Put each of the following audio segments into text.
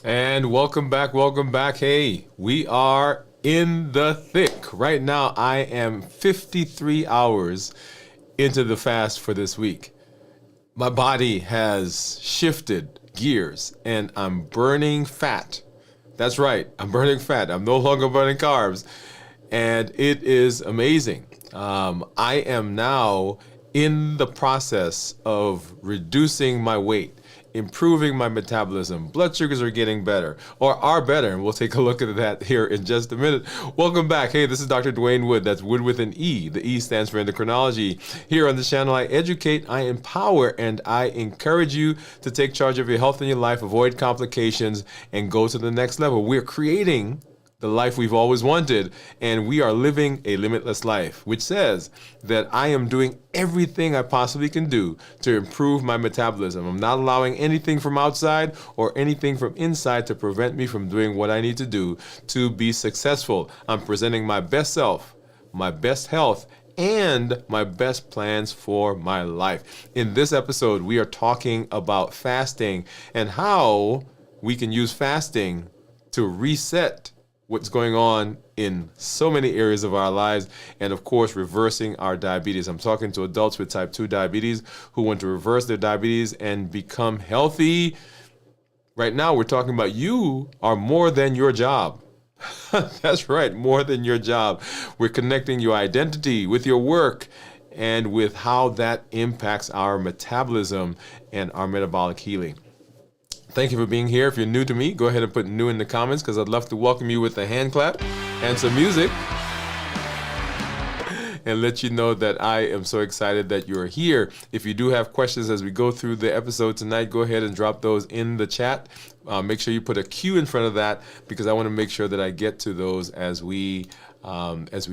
And welcome back, welcome back. Hey, we are in the thick. Right now, I am 53 hours into the fast for this week. My body has shifted gears and I'm burning fat. That's right, I'm burning fat. I'm no longer burning carbs. And it is amazing. I am now in the process of reducing my weight, improving my metabolism. Blood sugars are getting better, or are better, and we'll take a look at that here in just a minute. Welcome back. Hey, this is Dr. Dwain Woode. That's Wood with an E. The E stands for endocrinology. Here on this channel, I educate, I empower, and I encourage you to take charge of your health and your life, avoid complications, and go to the next level. We're creating the life we've always wanted, and we are living a limitless life, which says that I am doing everything I possibly can do to improve my metabolism. I'm not allowing anything from outside or anything from inside to prevent me from doing what I need to do to be successful. I'm presenting my best self, my best health, and my best plans for my life. In this episode, we are talking about fasting and how we can use fasting to reset what's going on in so many areas of our lives, and of course, reversing our diabetes. I'm talking to adults with type 2 diabetes who want to reverse their diabetes and become healthy. Right now, we're talking about you are more than your job. That's right, more than your job. We're connecting your identity with your work and with how that impacts our metabolism and our metabolic healing. Thank you for being here. If you're new to me, go ahead and put new in the comments because I'd love to welcome you with a hand clap and some music and let you know that I am so excited that you're here. If you do have questions as we go through the episode tonight, go ahead and drop those in the chat. Make sure you put a Q in front of that because I want to make sure that I get to those as we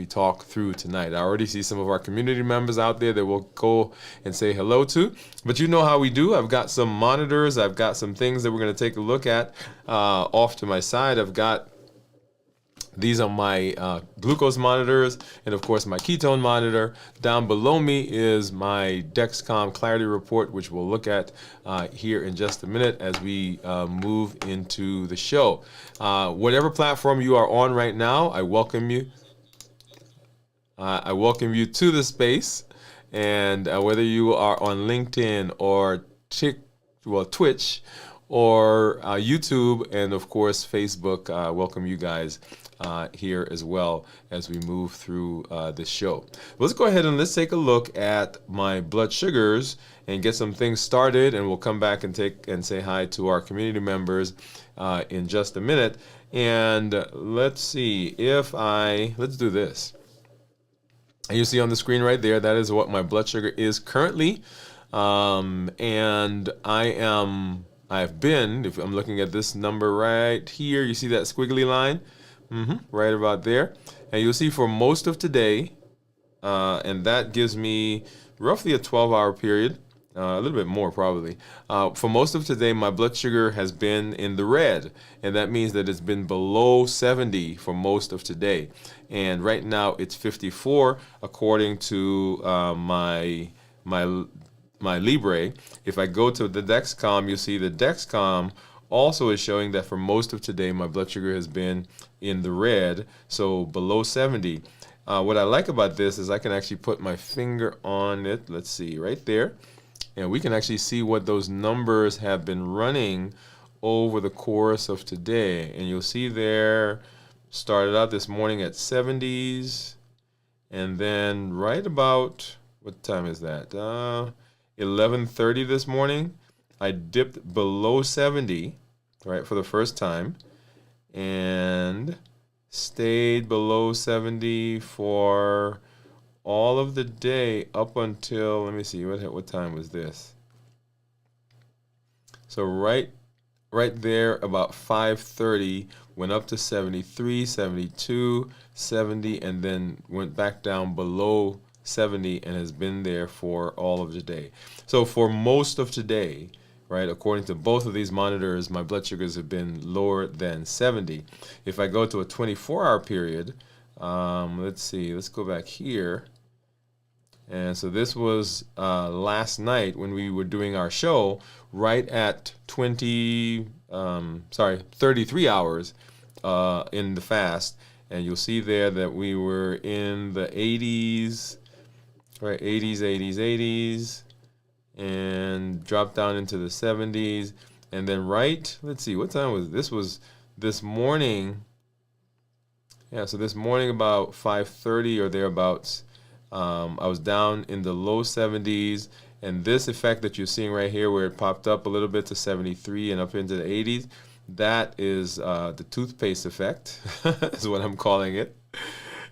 talk through tonight. I already see some of our community members out there that we'll go and say hello to. But you know how we do. I've got some monitors. I've got some things that we're going to take a look at off to my side. I've got these are my glucose monitors and, of course, my ketone monitor. Down below me is my Dexcom Clarity Report, which we'll look at here in just a minute as we move into the show. Whatever platform you are on right now, I welcome you. I welcome you to the space. And whether you are on LinkedIn or Twitch or YouTube and, of course, Facebook, welcome you guys here as well as we move through this show. Let's go ahead and let's take a look at my blood sugars and get some things started, and we'll come back and say hi to our community members in just a minute. And let's see if let's do this. And you see on the screen right there, that is what my blood sugar is currently. And I've been, if I'm looking at this number right here, you see that squiggly line? Right about there. And you'll see for most of today, and that gives me roughly a 12-hour period, a little bit more probably. For most of today, my blood sugar has been in the red, and that means that it's been below 70 for most of today. And right now it's 54 according to my Libre. If I go to the Dexcom, you see the Dexcom also is showing that for most of today, my blood sugar has been in the red, so below 70. What I like about this is I can actually put my finger on it. Let's see, right there. And we can actually see what those numbers have been running over the course of today. And you'll see there, started out this morning at 70s. And then right about, what time is that? 11:30 this morning. I dipped below 70, right, for the first time, and stayed below 70 for all of the day up until, let me see, what time was this? So right there, about 5:30, went up to 73, 72, 70, and then went back down below 70 and has been there for all of the day. So for most of today, right, according to both of these monitors, my blood sugars have been lower than 70. If I go to a 24-hour period, let's see, let's go back here. And so this was last night when we were doing our show, right at 20, 33 hours in the fast. And you'll see there that we were in the 80s, right? 80s, and dropped down into the 70s. And then let's see, what time was it? This was this morning. Yeah, so this morning about 5:30 or thereabouts, I was down in the low 70s. And this effect that you're seeing right here, where it popped up a little bit to 73 and up into the 80s, that is the toothpaste effect, is what I'm calling it.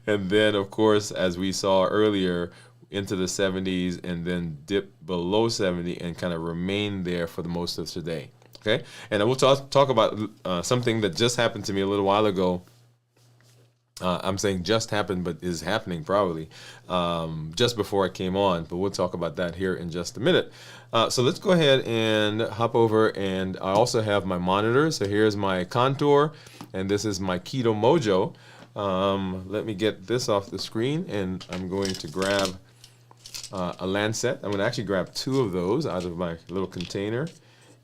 And then, of course, as we saw earlier, into the 70s and then dip below 70 and kind of remain there for the most of today. Okay? And I will talk about something that just happened to me a little while ago. I'm saying just happened, but is happening probably just before I came on. But we'll talk about that here in just a minute. So let's go ahead and hop over. And I also have my monitor. So here's my contour, and this is my Keto Mojo. Let me get this off the screen, and I'm going to grab a Lancet. I'm going to actually grab 2 of those out of my little container.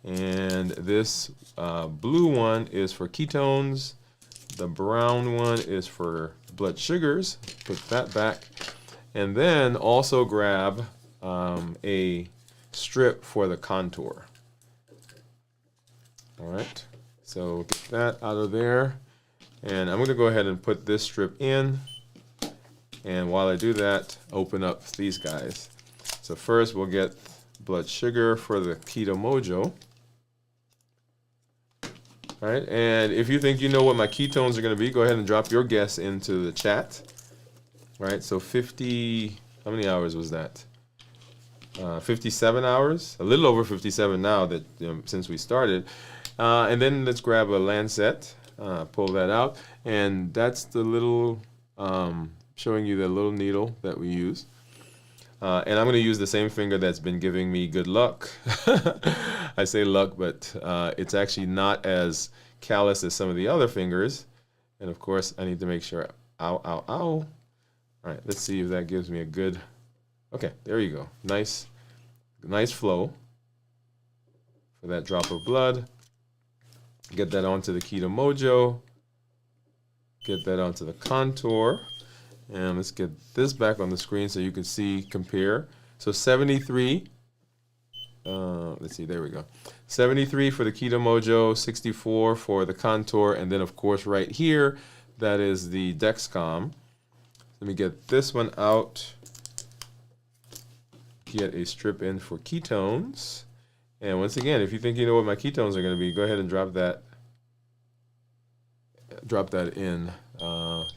And this blue one is for ketones. The brown one is for blood sugars. Put that back. And then also grab a strip for the contour. All right. So get that out of there. And I'm going to go ahead and put this strip in. And while I do that, open up these guys. So first we'll get blood sugar for the Keto Mojo. All right, and if you think you know what my ketones are going to be, go ahead and drop your guess into the chat. All right, so 50, how many hours was that? 57 hours, a little over 57 now that since we started. And then let's grab a Lancet, pull that out, and that's the little, showing you the little needle that we use. And I'm going to use the same finger that's been giving me good luck. I say luck, but it's actually not as callous as some of the other fingers. And of course, I need to make sure, ow, ow, ow. All right, let's see if that gives me a good, okay, there you go. Nice flow for that drop of blood. Get that onto the Keto Mojo. Get that onto the contour. And let's get this back on the screen so you can see, compare. So 73, let's see, there we go. 73 for the Keto Mojo, 64 for the contour, and then of course right here, that is the Dexcom. Let me get this one out. Get a strip in for ketones. And once again, if you think you know what my ketones are going to be, go ahead and drop that in,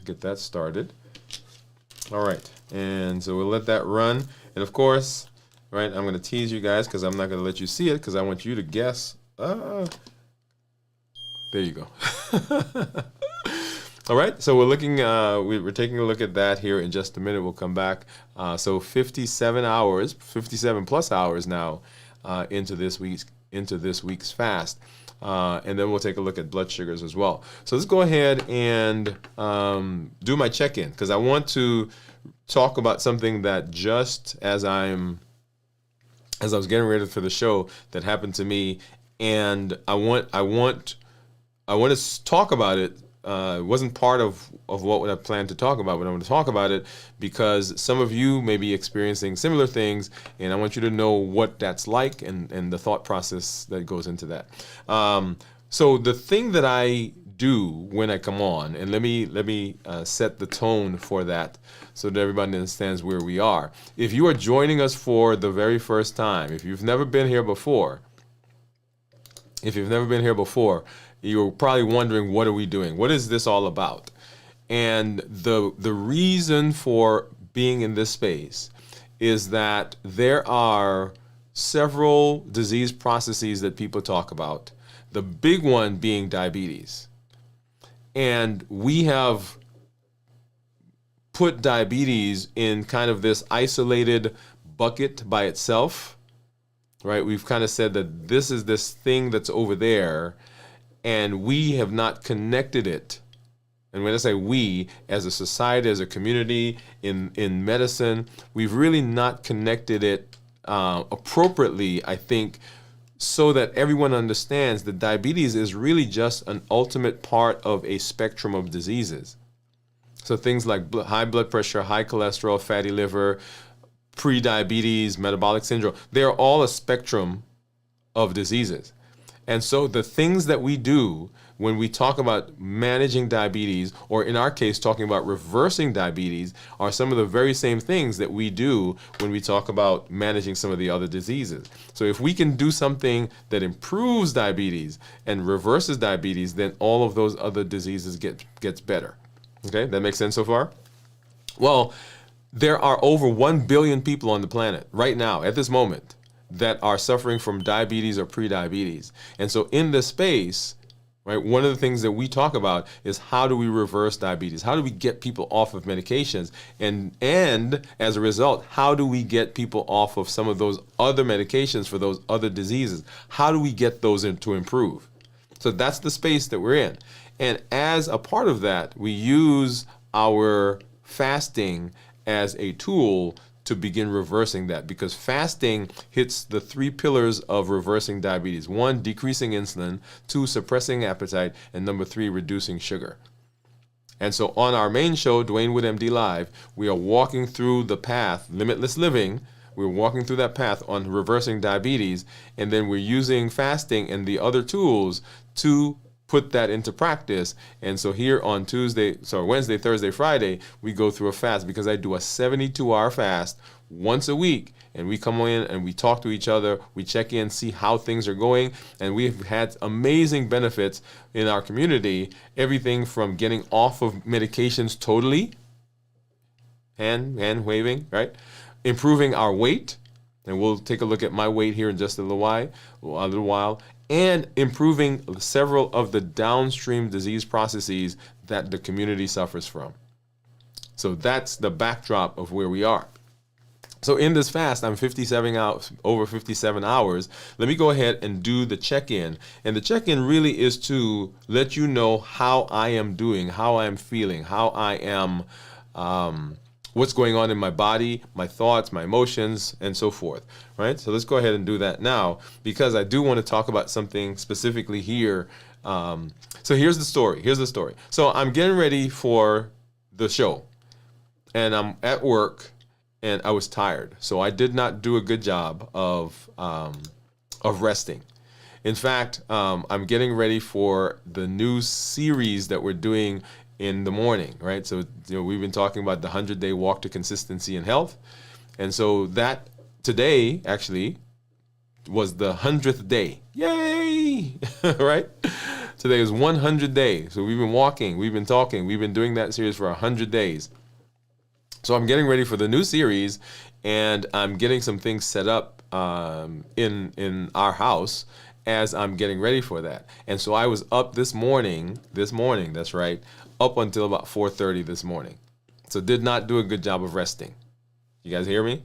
get that started. All right, and so we'll let that run. And of course, right, I'm going to tease you guys because I'm not going to let you see it because I want you to guess. There you go. All right, so we're looking, we're taking a look at that here in just a minute. We'll come back. So 57 hours, 57 plus hours now into this week's fast. And then we'll take a look at blood sugars as well. So let's go ahead and do my check-in because I want to talk about something that just as I was getting ready for the show that happened to me, and I want to talk about it. It wasn't part of what I planned to talk about, but I want to talk about it because some of you may be experiencing similar things, and I want you to know what that's like and the thought process that goes into that. So the thing that I do when I come on, and let me set the tone for that so that everybody understands where we are. If you are joining us for the very first time, if you've never been here before, you're probably wondering, what are we doing? What is this all about? And the reason for being in this space is that there are several disease processes that people talk about, the big one being diabetes. And we have put diabetes in kind of this isolated bucket by itself, right? We've kind of said that this is this thing that's over there, and we have not connected it. And when I say we, as a society, as a community, in medicine, we've really not connected it appropriately, I think, so that everyone understands that diabetes is really just an ultimate part of a spectrum of diseases. So things like high blood pressure, high cholesterol, fatty liver, pre-diabetes, metabolic syndrome, they're all a spectrum of diseases. And so the things that we do when we talk about managing diabetes, or in our case, talking about reversing diabetes, are some of the very same things that we do when we talk about managing some of the other diseases. So if we can do something that improves diabetes and reverses diabetes, then all of those other diseases gets better. Okay, that makes sense so far? Well, there are over 1 billion people on the planet right now, at this moment, that are suffering from diabetes or pre-diabetes. And so in this space, right, one of the things that we talk about is how do we reverse diabetes? How do we get people off of medications? And as a result, how do we get people off of some of those other medications for those other diseases? How do we get those to improve? So that's the space that we're in. And as a part of that, we use our fasting as a tool to begin reversing that, because fasting hits the 3 pillars of reversing diabetes. 1, decreasing insulin. 2, suppressing appetite. And number 3, reducing sugar. And so on our main show, Dwain Woode MD Live, we are walking through the path, Limitless Living. We're walking through that path on reversing diabetes, and then we're using fasting and the other tools to put that into practice. And so here on Wednesday, Thursday, Friday, we go through a fast, because I do a 72-hour fast once a week. And we come in and we talk to each other. We check in, see how things are going. And we've had amazing benefits in our community. Everything from getting off of medications totally, hand waving, right? Improving our weight. And we'll take a look at my weight here in just a little while. And improving several of the downstream disease processes that the community suffers from. So that's the backdrop of where we are. So in this fast, I'm over 57 hours. Let me go ahead and do the check-in. And the check-in really is to let you know how I am doing, how I am feeling, how I am, what's going on in my body, my thoughts, my emotions, and so forth, right? So let's go ahead and do that now, because I do want to talk about something specifically here. So here's the story. So I'm getting ready for the show, and I'm at work, and I was tired. So I did not do a good job of resting. In fact, I'm getting ready for the new series that we're doing in the morning, right? So, we've been talking about the 100-day walk to consistency and health. And so that today actually was the 100th day. Yay! Right? Today is 100 days. So we've been walking, we've been talking, we've been doing that series for 100 days. So I'm getting ready for the new series, and I'm getting some things set up in our house as I'm getting ready for that. And so I was up this morning, that's right, up until about 4:30 this morning. So did not do a good job of resting. You guys hear me?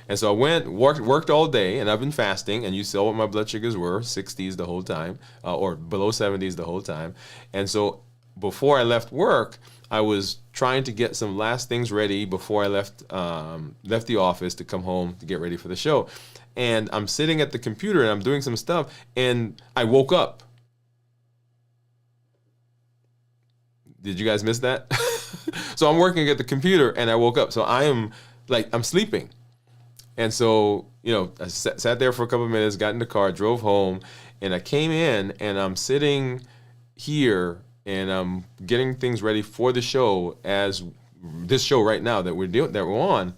And so I worked all day, and I've been fasting, and you saw what my blood sugars were, 60s the whole time, or below 70s the whole time. And so before I left work, I was trying to get some last things ready before I left the office to come home to get ready for the show. And I'm sitting at the computer, and I'm doing some stuff, and I woke up. Did you guys miss that? So I'm working at the computer, and I woke up. So I'm sleeping. And so, I sat there for a couple of minutes, got in the car, drove home, and I came in, and I'm sitting here, and I'm getting things ready for the show, as this show right now that we're on.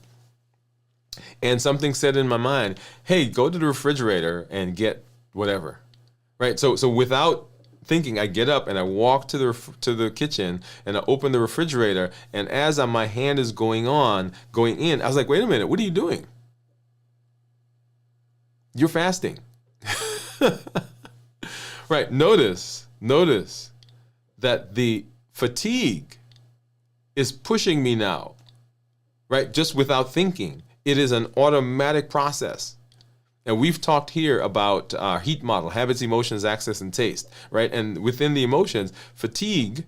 And something said in my mind, hey, go to the refrigerator and get whatever, right? So without thinking, I get up and I walk to the kitchen, and I open the refrigerator, and as my hand is going in, I was like, wait a minute, what are you doing? You're fasting. Right, notice that the fatigue is pushing me now, right? Just without thinking. It is an automatic process. And we've talked here about our heat model, habits, emotions, access, and taste, right? And within the emotions, fatigue,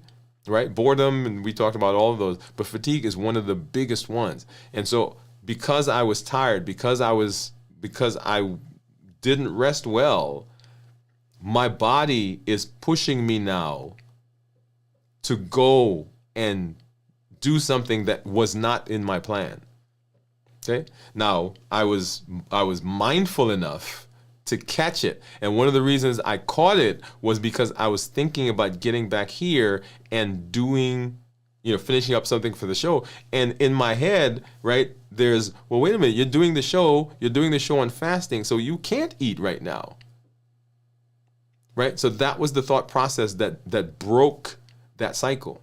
right? Boredom, and we talked about all of those, but fatigue is one of the biggest ones. And so because I was tired, because I didn't rest well, my body is pushing me now to go and do something that was not in my plan. Okay. Now I was mindful enough to catch it. And one of the reasons I caught it was because I was thinking about getting back here and doing, finishing up something for the show. And in my head, right, there's, well, wait a minute, you're doing the show on fasting, so you can't eat right now. Right? So that was the thought process that broke that cycle.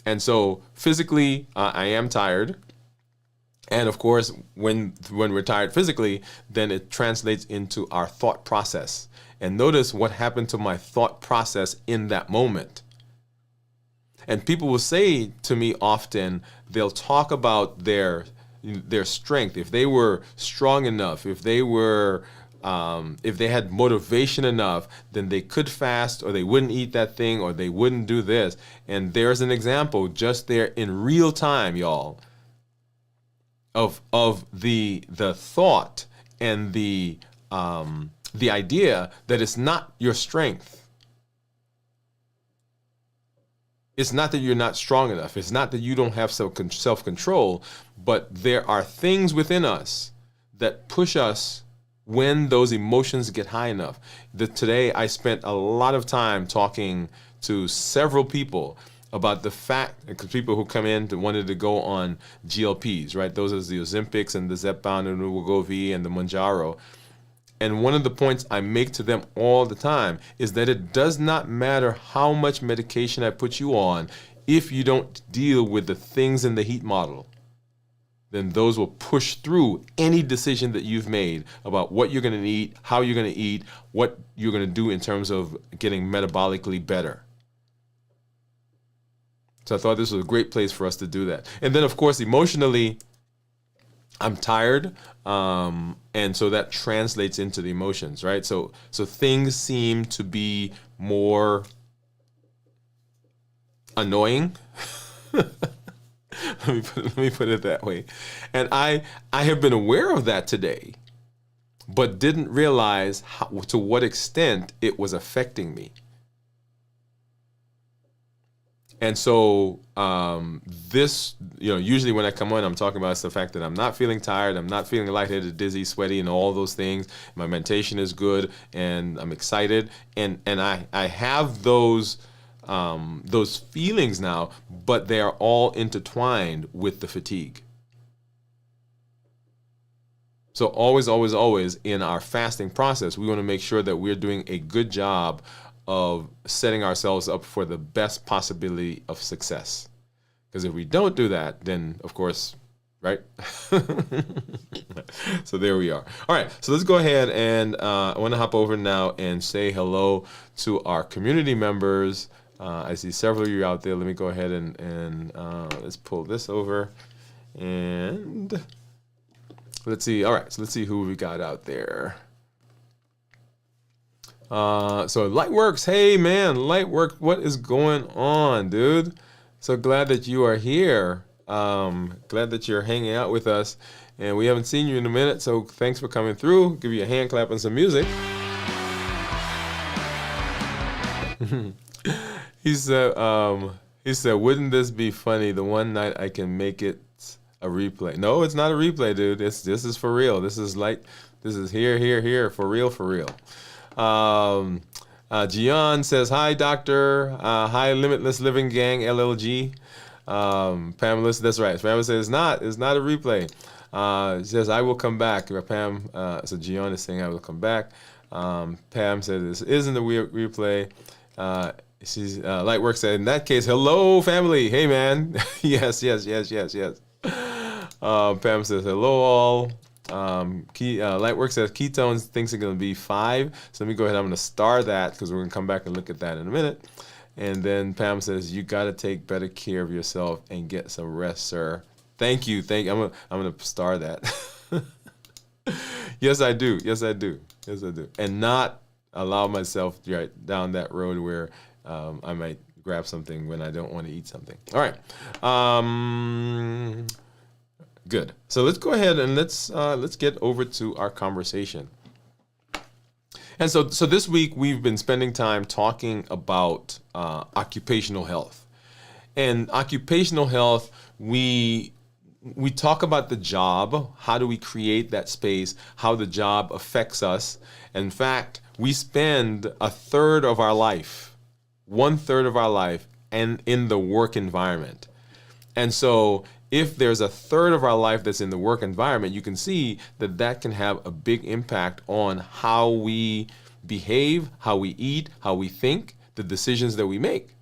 And so physically, I am tired. And of course, when we're tired physically, then it translates into our thought process. And notice what happened to my thought process in that moment. And people will say to me often, they'll talk about their strength. If they were strong enough, if they had motivation enough, then they could fast, or they wouldn't eat that thing, or they wouldn't do this. And there's an example just there in real time, y'all, of the thought and the idea that it's not your strength. It's not that you're not strong enough. It's not that you don't have self-control, but there are things within us that push us when those emotions get high enough. Today, I spent a lot of time talking to several people about the fact, because people who come in wanted to go on GLPs, right? Those are the Ozempics and the Zepbound and the Wegovy and the Mounjaro. And one of the points I make to them all the time is that it does not matter how much medication I put you on if you don't deal with the things in the heat model. Then those will push through any decision that you've made about what you're going to eat, how you're going to eat, what you're going to do in terms of getting metabolically better. So I thought this was a great place for us to do that. And then, of course, emotionally, I'm tired, and so that translates into the emotions, right? So things seem to be more annoying. Let me put it that way. And I have been aware of that today, but didn't realize to what extent it was affecting me. And so this, usually when I come on, I'm talking about the fact that I'm not feeling tired, I'm not feeling lightheaded, dizzy, sweaty, and all those things. My mentation is good, and I'm excited, and I have those feelings now, but they are all intertwined with the fatigue. So always, always, always in our fasting process, we want to make sure that we're doing a good job of setting ourselves up for the best possibility of success. Because if we don't do that, then of course, right? So there we are. All right, so let's go ahead and I want to hop over now and say hello to our community members. I see several of you out there. Let me go ahead and let's pull this over. And let's see. All right, so let's see who we got out there. So Lightworks, hey man, Lightworks, what is going on, dude? So glad that you are here. Glad that you're hanging out with us, and we haven't seen you in a minute, so thanks for coming through. Give you a hand clap and some music. He said, wouldn't this be funny? The one night I can make it a replay. No, it's not a replay, dude. This is for real. This is here, for real. Gian says, hi, doctor. Hi, Limitless Living Gang, LLG. Pamela, that's right. Pamela says, it's not a replay. Says, I will come back. Pam, so Gian is saying, I will come back. Pam said, this isn't a replay. She's, Lightwork said, in that case, hello, family. Hey, man. Yes. Pam says, hello, all. Lightwork says ketones thinks it's going to be 5. So let me go ahead. I'm going to star that because we're going to come back and look at that in a minute. And then Pam says, you got to take better care of yourself and get some rest, sir. Thank you. I'm going to star that. Yes, I do. And not allow myself right down that road where I might grab something when I don't want to eat something. All right. Good. So let's go ahead and let's get over to our conversation. And so this week we've been spending time talking about occupational health. And occupational health, we talk about the job. How do we create that space? How the job affects us. In fact, we spend a third of our life, 1/3 of our life, and in the work environment. And so if there's a third of our life that's in the work environment, you can see that that can have a big impact on how we behave, how we eat, how we think, the decisions that we make.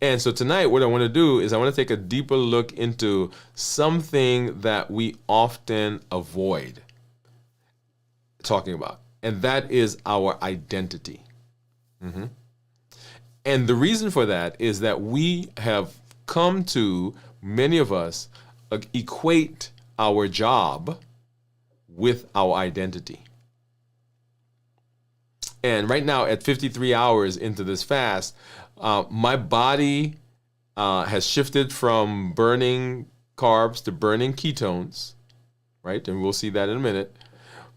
And so tonight, what I want to do is I want to take a deeper look into something that we often avoid talking about, and that is our identity. And the reason for that is that we have come to, many of us, equate our job with our identity. And right now, at 53 hours into this fast, my body has shifted from burning carbs to burning ketones, right? And we'll see that in a minute.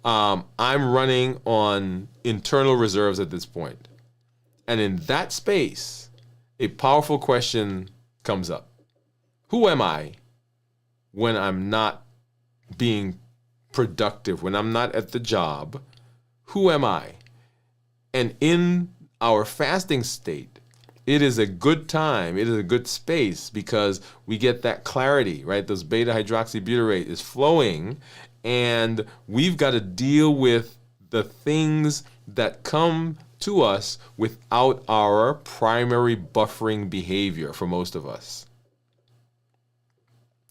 I'm running on internal reserves at this point. And in that space, a powerful question comes up. Who am I when I'm not being productive, when I'm not at the job? Who am I? And in our fasting state, it is a good time, it is a good space because we get that clarity, right? Those beta hydroxybutyrate is flowing, and we've got to deal with the things that come to us without our primary buffering behavior for most of us,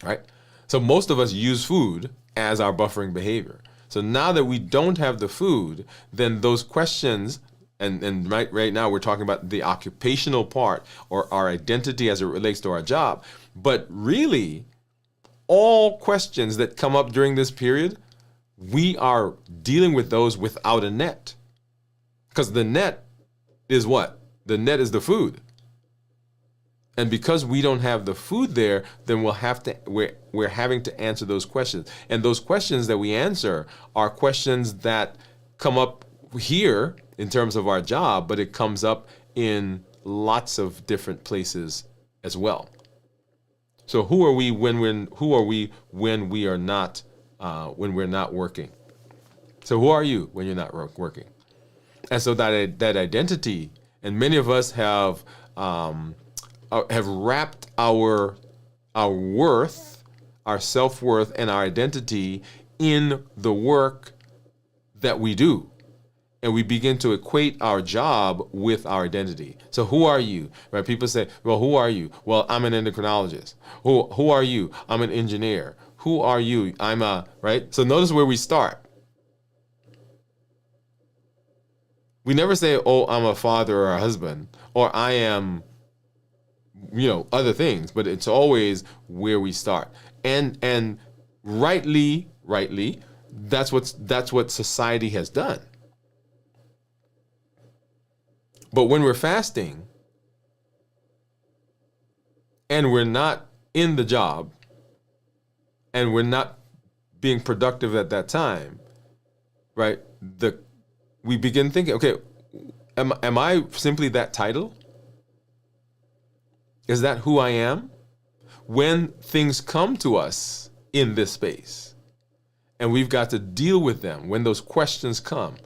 right? So most of us use food as our buffering behavior. So now that we don't have the food, then those questions, and right now we're talking about the occupational part or our identity as it relates to our job. But really, all questions that come up during this period, we are dealing with those without a net. Because the net is what? The net is the food. And because we don't have the food there, then we're having to answer those questions. And those questions that we answer are questions that come up here in terms of our job, but it comes up in lots of different places as well. So who are we when we are not when we're not working? So who are you when you're not working? And so that identity, and many of us have wrapped our worth, our self-worth, and our identity in the work that we do. And we begin to equate our job with our identity. So who are you? Right? People say, well, who are you? Well, I'm an endocrinologist. Who are you? I'm an engineer. Who are you? Right? So notice where we start. We never say, oh, I'm a father or a husband, or I am, other things, but it's always where we start. And rightly, that's what society has done. But when we're fasting and we're not in the job and we're not being productive at that time, right? We begin thinking, okay, am I simply that title? Is that who I am? When things come to us in this space and we've got to deal with them, when those questions come,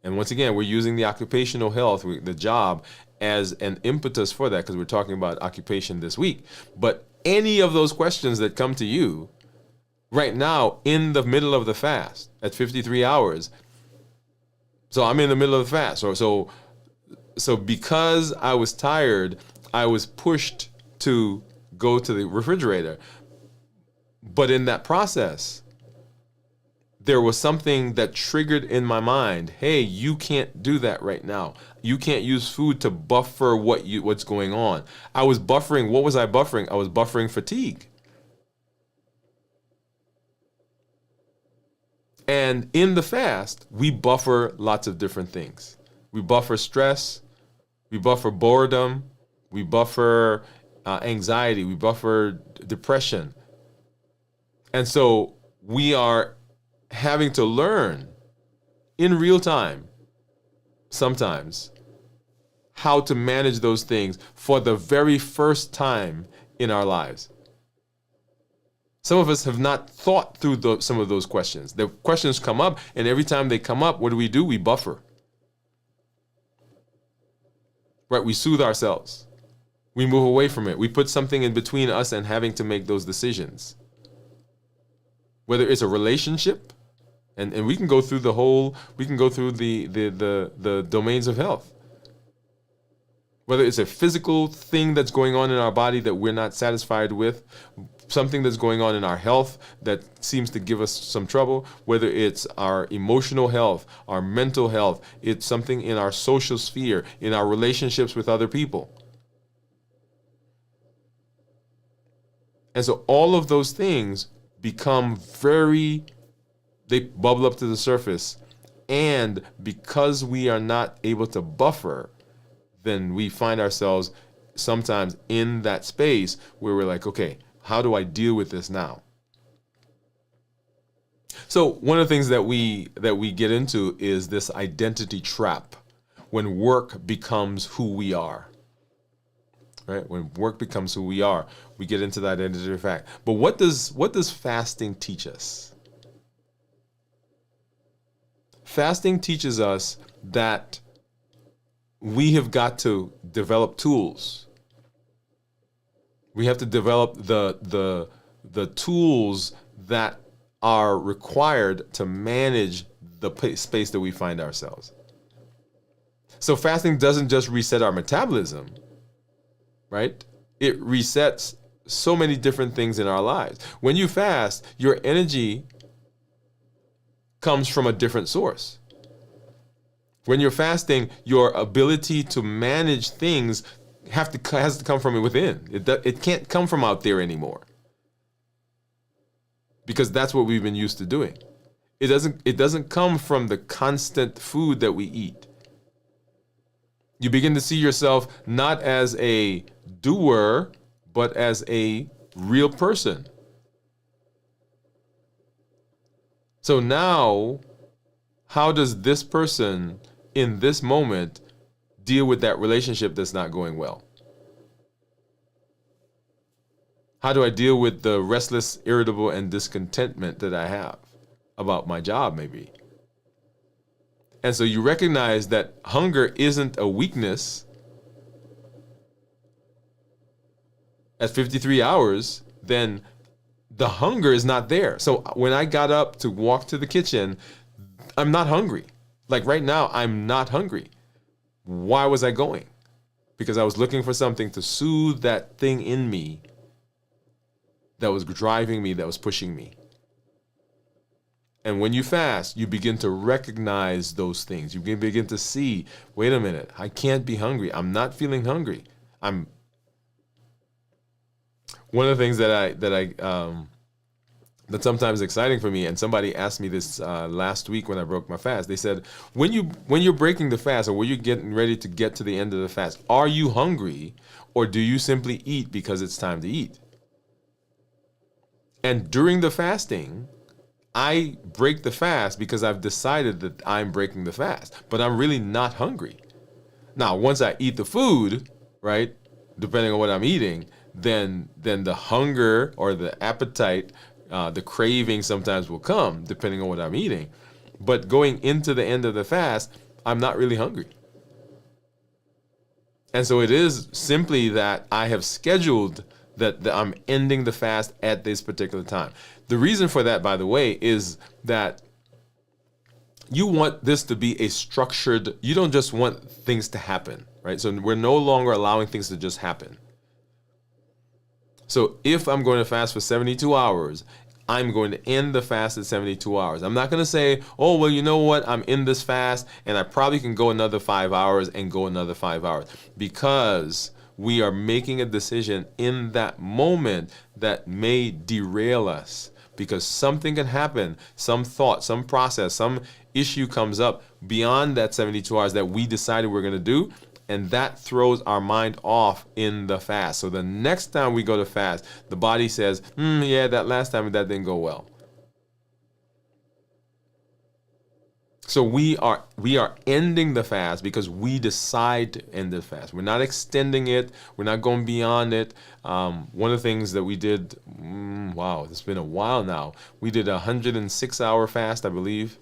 and once again, we're using the occupational health, the job, as an impetus for that because we're talking about occupation this week. But any of those questions that come to you right now in the middle of the fast at 53 hours, so I'm in the middle of the fast. So because I was tired, I was pushed to go to the refrigerator. But in that process, there was something that triggered in my mind, hey, you can't do that right now. You can't use food to buffer what's going on. I was buffering. What was I buffering? I was buffering fatigue. And in the fast, we buffer lots of different things. We buffer stress. We buffer boredom. We buffer anxiety. We buffer depression. And so we are having to learn in real time, sometimes, how to manage those things for the very first time in our lives. Some of us have not thought through some of those questions. The questions come up, and every time they come up, what do? We buffer. Right? We soothe ourselves. We move away from it. We put something in between us and having to make those decisions. Whether it's a relationship, and we can go through the domains of health. Whether it's a physical thing that's going on in our body that we're not satisfied with, something that's going on in our health that seems to give us some trouble, whether it's our emotional health, our mental health, it's something in our social sphere, in our relationships with other people. And so all of those things become they bubble up to the surface. And because we are not able to buffer, then we find ourselves sometimes in that space where we're like, okay, how do I deal with this now? So one of the things that we get into is this identity trap, when work becomes who we are. Right? When work becomes who we are, we get into that identity fact. But what does fasting teach us? Fasting teaches us that we have got to develop tools. We have to develop the tools that are required to manage the space that we find ourselves. So fasting doesn't just reset our metabolism, right? It resets so many different things in our lives. When you fast, your energy comes from a different source. When you're fasting, your ability to manage things has to come from within. It can't come from out there anymore, because that's what we've been used to doing. It doesn't come from the constant food that we eat. You begin to see yourself not as a doer, but as a real person. So now, how does this person in this moment deal with that relationship that's not going well? How do I deal with the restless, irritable, and discontentment that I have about my job, maybe? And so you recognize that hunger isn't a weakness. At 53 hours, then the hunger is not there. So when I got up to walk to the kitchen, I'm not hungry. Like right now, I'm not hungry. Why was I going? Because I was looking for something to soothe that thing in me that was driving me, that was pushing me. And when you fast, you begin to recognize those things. You begin to see, wait a minute, I can't be hungry. I'm not feeling hungry. One of the things that's sometimes exciting for me, and somebody asked me this last week when I broke my fast. They said, when you're breaking the fast, or when you're getting ready to get to the end of the fast, are you hungry, or do you simply eat because it's time to eat? And during the fasting, I break the fast because I've decided that I'm breaking the fast, but I'm really not hungry. Now, once I eat the food, right, depending on what I'm eating, then the hunger or the appetite, the craving sometimes will come depending on what I'm eating. But going into the end of the fast, I'm not really hungry. And so it is simply that I have scheduled that I'm ending the fast at this particular time. The reason for that, by the way, is that you want this to be a structured, you don't just want things to happen, right? So we're no longer allowing things to just happen. So if I'm going to fast for 72 hours, I'm going to end the fast at 72 hours. I'm not going to say, oh, well, you know what? I'm in this fast and I probably can go another 5 hours and go another 5 hours, because we are making a decision in that moment that may derail us, because something can happen, some thought, some process, some issue comes up beyond that 72 hours that we decided we're going to do, and that throws our mind off in the fast. So the next time we go to fast, the body says, yeah, that last time that didn't go well. So we are ending the fast because we decide to end the fast. We're not extending it. We're not going beyond it. One of the things that we did, wow, it's been a while now. We did a 106-hour fast, I believe.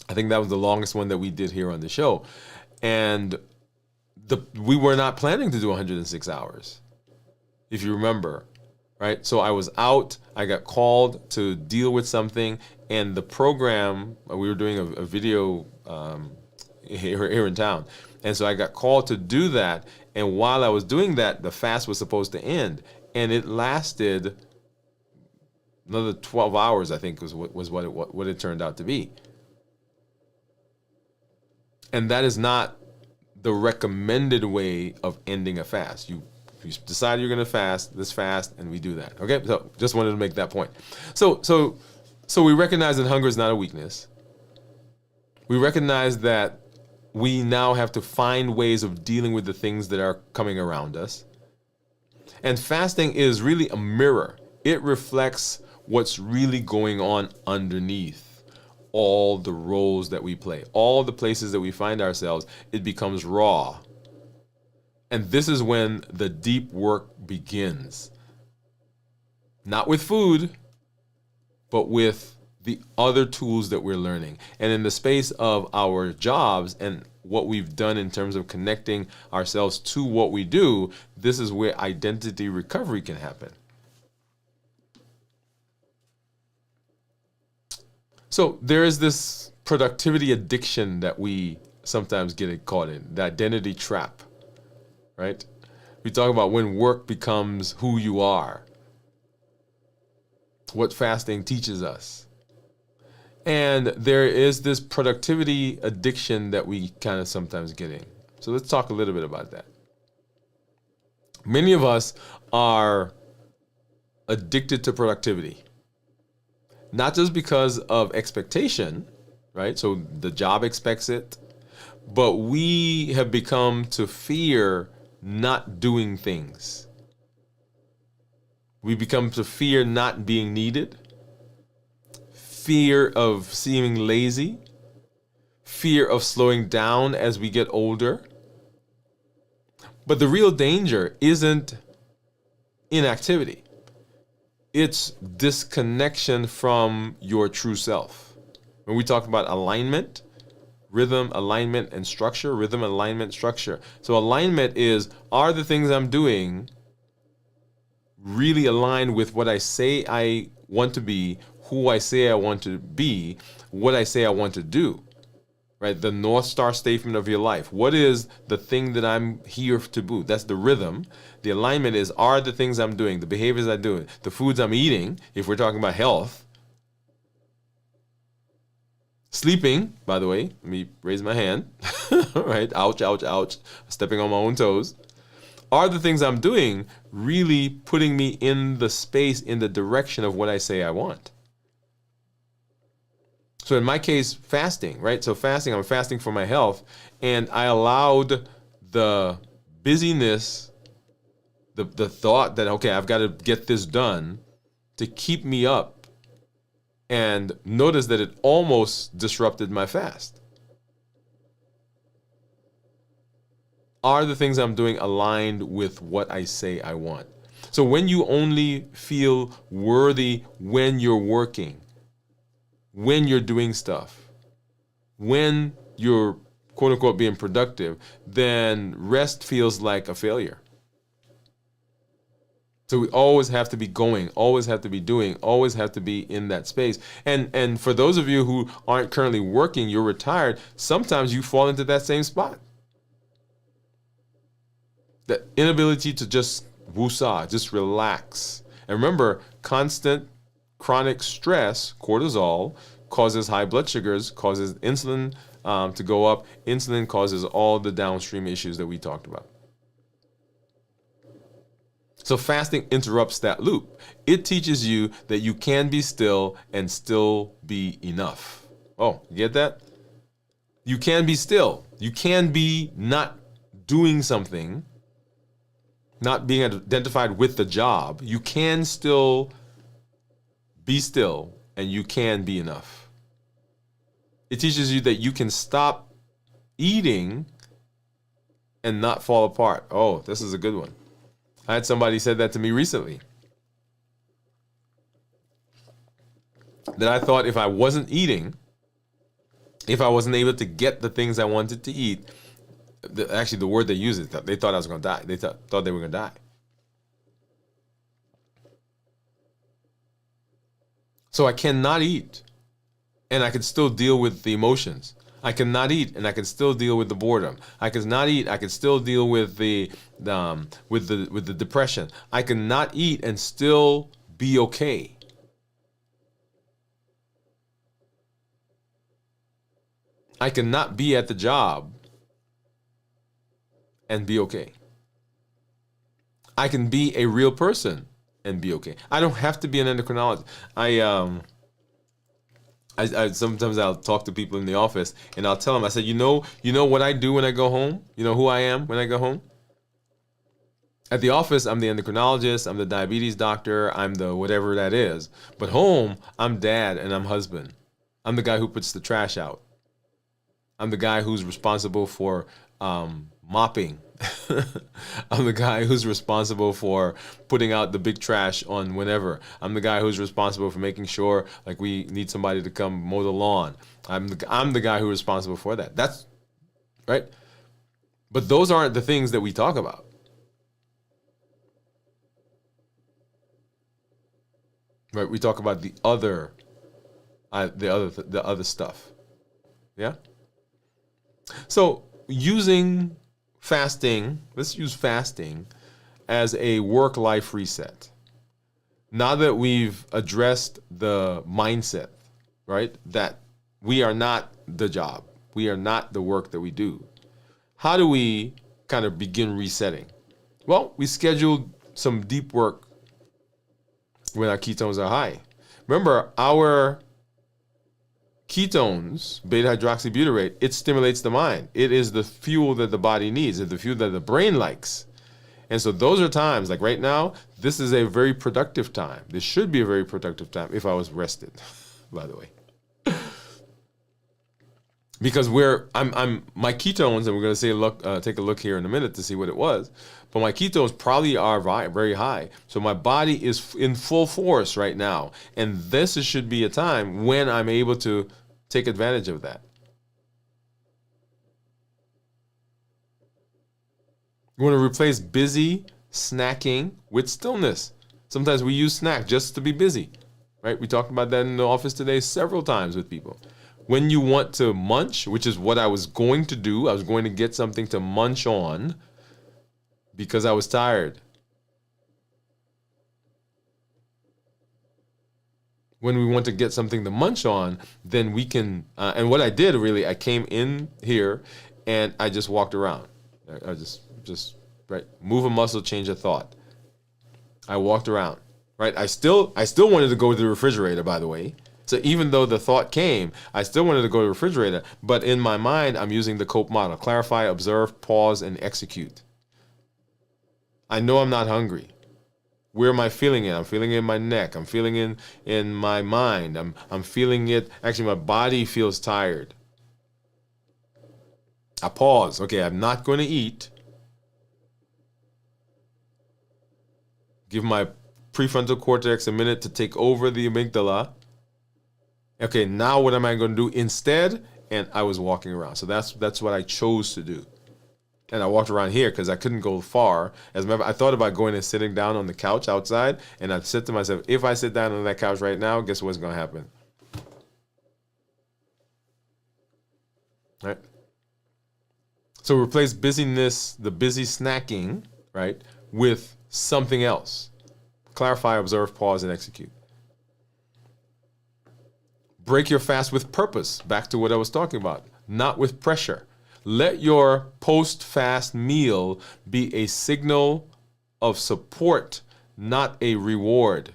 I think that was the longest one that we did here on the show, and we were not planning to do 106 hours, if you remember. Right? So I was out, I got called to deal with something, and the program, we were doing a video here in town. And so I got called to do that. And while I was doing that, the fast was supposed to end. And it lasted another 12 hours, I think was what it turned out to be. And that is not the recommended way of ending a fast. You decide you're going to fast, let's fast, and we do that. Okay, so just wanted to make that point. So we recognize that hunger is not a weakness. We recognize that we now have to find ways of dealing with the things that are coming around us. And fasting is really a mirror. It reflects what's really going on underneath all the roles that we play, all the places that we find ourselves. It becomes raw. And this is when the deep work begins. Not with food, but with the other tools that we're learning. And in the space of our jobs and what we've done in terms of connecting ourselves to what we do, this is where identity recovery can happen. So there is this productivity addiction that we sometimes get caught in, the identity trap. Right? We talk about when work becomes who you are, what fasting teaches us. And there is this productivity addiction that we kind of sometimes get in. So let's talk a little bit about that. Many of us are addicted to productivity, not just because of expectation, right? So the job expects it, but we have become to fear not doing things. We become to fear not being needed, fear of seeming lazy, fear of slowing down as we get older. But the real danger isn't inactivity. It's disconnection from your true self. When we talk about alignment, rhythm, alignment, and structure. Rhythm, alignment, structure. So alignment is, are the things I'm doing really aligned with what I say I want to be, who I say I want to be, what I say I want to do, right? The North Star statement of your life. What is the thing that I'm here to do? That's the rhythm. The alignment is, are the things I'm doing, the behaviors I'm doing, the foods I'm eating, if we're talking about health. Sleeping, by the way, let me raise my hand, right? Ouch, ouch, ouch, stepping on my own toes. Are the things I'm doing really putting me in the space, in the direction of what I say I want? So in my case, fasting, right? So fasting, I'm fasting for my health, and I allowed the busyness, the thought that, okay, I've got to get this done, to keep me up. And notice that it almost disrupted my fast. Are the things I'm doing aligned with what I say I want? So when you only feel worthy when you're working, when you're doing stuff, when you're quote unquote being productive, then rest feels like a failure. So we always have to be going, always have to be doing, always have to be in that space. And for those of you who aren't currently working, you're retired, sometimes you fall into that same spot. The inability to just woosah, just relax. And remember, constant chronic stress, cortisol, causes high blood sugars, causes insulin to go up. Insulin causes all the downstream issues that we talked about. So fasting interrupts that loop. It teaches you that you can be still and still be enough. Oh, you get that? You can be still. You can be not doing something, not being identified with the job. You can still be still, and you can be enough. It teaches you that you can stop eating and not fall apart. Oh, this is a good one. I had somebody said that to me recently. That I thought if I wasn't eating, if I wasn't able to get the things I wanted to eat, actually the word they used is that they thought I was going to die. They thought they were going to die. So I cannot eat, and I can still deal with the emotions. I cannot eat, and I can still deal with the boredom. I cannot eat. I can still deal with the depression. I cannot eat and still be okay. I cannot be at the job and be okay. I can be a real person and be okay. I don't have to be an endocrinologist. I sometimes I'll talk to people in the office and I'll tell them, I said, you know what I do when I go home? You know who I am when I go home? At the office, I'm the endocrinologist, I'm the diabetes doctor, I'm the whatever that is. But home, I'm dad and I'm husband. I'm the guy who puts the trash out. I'm the guy who's responsible for mopping. I'm the guy who's responsible for putting out the big trash on whenever. I'm the guy who's responsible for making sure, like, we need somebody to come mow the lawn. I'm the guy who's responsible for that. That's right. But those aren't the things that we talk about. Right? We talk about the other stuff. Yeah. So using fasting, let's use fasting as a work-life reset. Now that we've addressed the mindset, right, that we are not the job, we are not the work that we do, how do we kind of begin resetting? Well, we scheduled some deep work when our ketones are high. Remember, our ketones, beta-hydroxybutyrate, it stimulates the mind. It is the fuel that the body needs. It's the fuel that the brain likes. And so those are times, like right now, this is a very productive time. This should be a very productive time if I was rested, by the way. Because I'm my ketones, and we're going to say take a look here in a minute to see what it was, but my ketones probably are very high. So my body is in full force right now, and this should be a time when I'm able to take advantage of that. You want to replace busy snacking with stillness. Sometimes we use snack just to be busy, right? We talked about that in the office today several times with people. When you want to munch, which is what I was going to do, I was going to get something to munch on because I was tired. When we want to get something to munch on, then we can, and what I did really, I came in here and I just walked around. I just right, move a muscle, change a thought. I walked around, right? I still wanted to go to the refrigerator, by the way. So even though the thought came, I still wanted to go to the refrigerator. But in my mind, I'm using the COPE model: clarify, observe, pause, and execute. I know I'm not hungry. Where am I feeling it? I'm feeling it in my neck. I'm feeling it in my mind. I'm feeling it. Actually, my body feels tired. I pause. Okay, I'm not going to eat. Give my prefrontal cortex a minute to take over the amygdala. Okay, now what am I going to do instead? And I was walking around. So that's what I chose to do. And I walked around here because I couldn't go far. As a matter of fact, I thought about going and sitting down on the couch outside. And I said to myself, if I sit down on that couch right now, guess what's going to happen? Right? So replace busyness, the busy snacking, right, with something else. Clarify, observe, pause, and execute. Break your fast with purpose. Back to what I was talking about. Not with pressure. Let your post-fast meal be a signal of support, not a reward.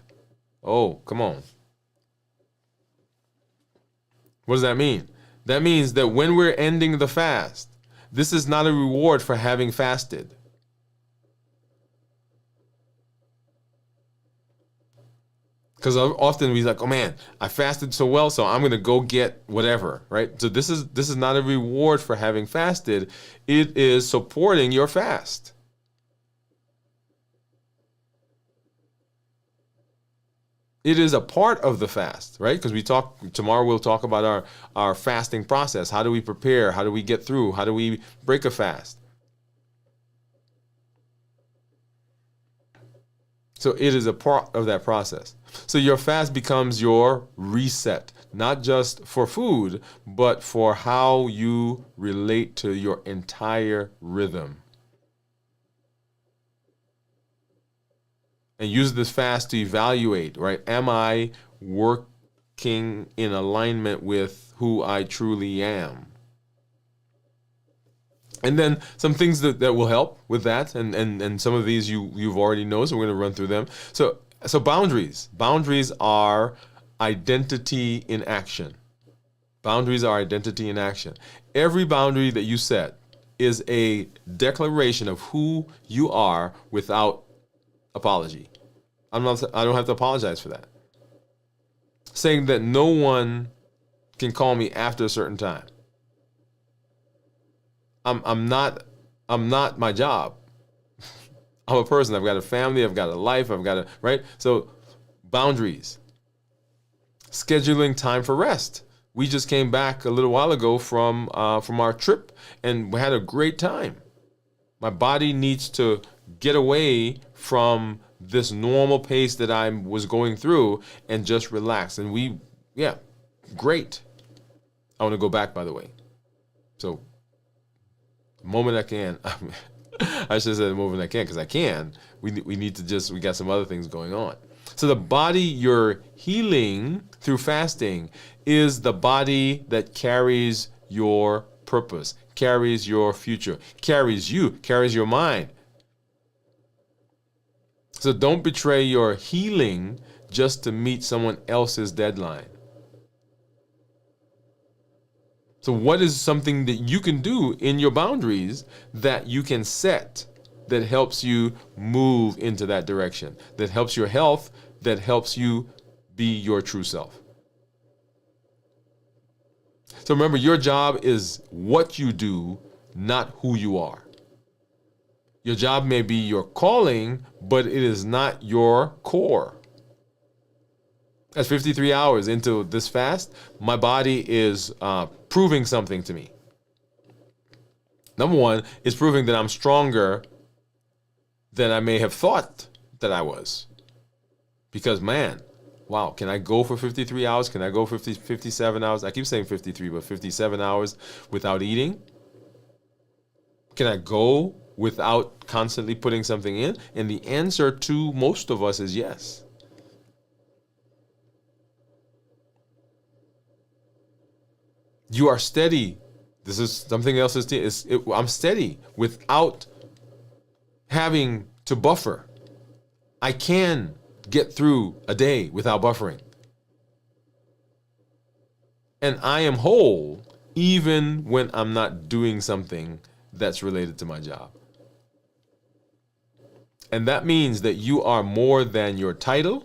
Oh, come on. What does that mean? That means that when we're ending the fast, this is not a reward for having fasted. Because often we like, oh man, I fasted so well, so I'm gonna go get whatever, right? So this is not a reward for having fasted. It is supporting your fast. It is a part of the fast, right? Because tomorrow we'll talk about our fasting process. How do we prepare? How do we get through? How do we break a fast? So it is a part of that process. So your fast becomes your reset, not just for food, but for how you relate to your entire rhythm. And use this fast to evaluate, right? Am I working in alignment with who I truly am? And then some things that will help with that, and some of these you've already know, so we're going to run through them. So boundaries. Boundaries are identity in action. Boundaries are identity in action. Every boundary that you set is a declaration of who you are without apology. I don't have to apologize for that. Saying that no one can call me after a certain time. I'm not my job. I'm a person. I've got a family. I've got a life. Right? So boundaries. Scheduling time for rest. We just came back a little while ago from our trip, and we had a great time. My body needs to get away from this normal pace that I was going through and just relax. And great. I want to go back, by the way. So the moment I can, I should say the moment I can, because I can. We got some other things going on. So the body you're healing through fasting is the body that carries your purpose, carries your future, carries your mind. So don't betray your healing just to meet someone else's deadline. So what is something that you can do in your boundaries that you can set that helps you move into that direction, that helps your health, that helps you be your true self? So remember, your job is what you do, not who you are. Your job may be your calling, but it is not your core. At 53 hours into this fast, my body is proving something to me. Number one, it's proving that I'm stronger than I may have thought that I was. Because, man, wow, can I go for 53 hours? Can I go 57 hours? I keep saying 53, but 57 hours without eating? Can I go without constantly putting something in? And the answer to most of us is yes. You are steady. This is something else. I'm steady without having to buffer. I can get through a day without buffering. And I am whole even when I'm not doing something that's related to my job. And that means that you are more than your title.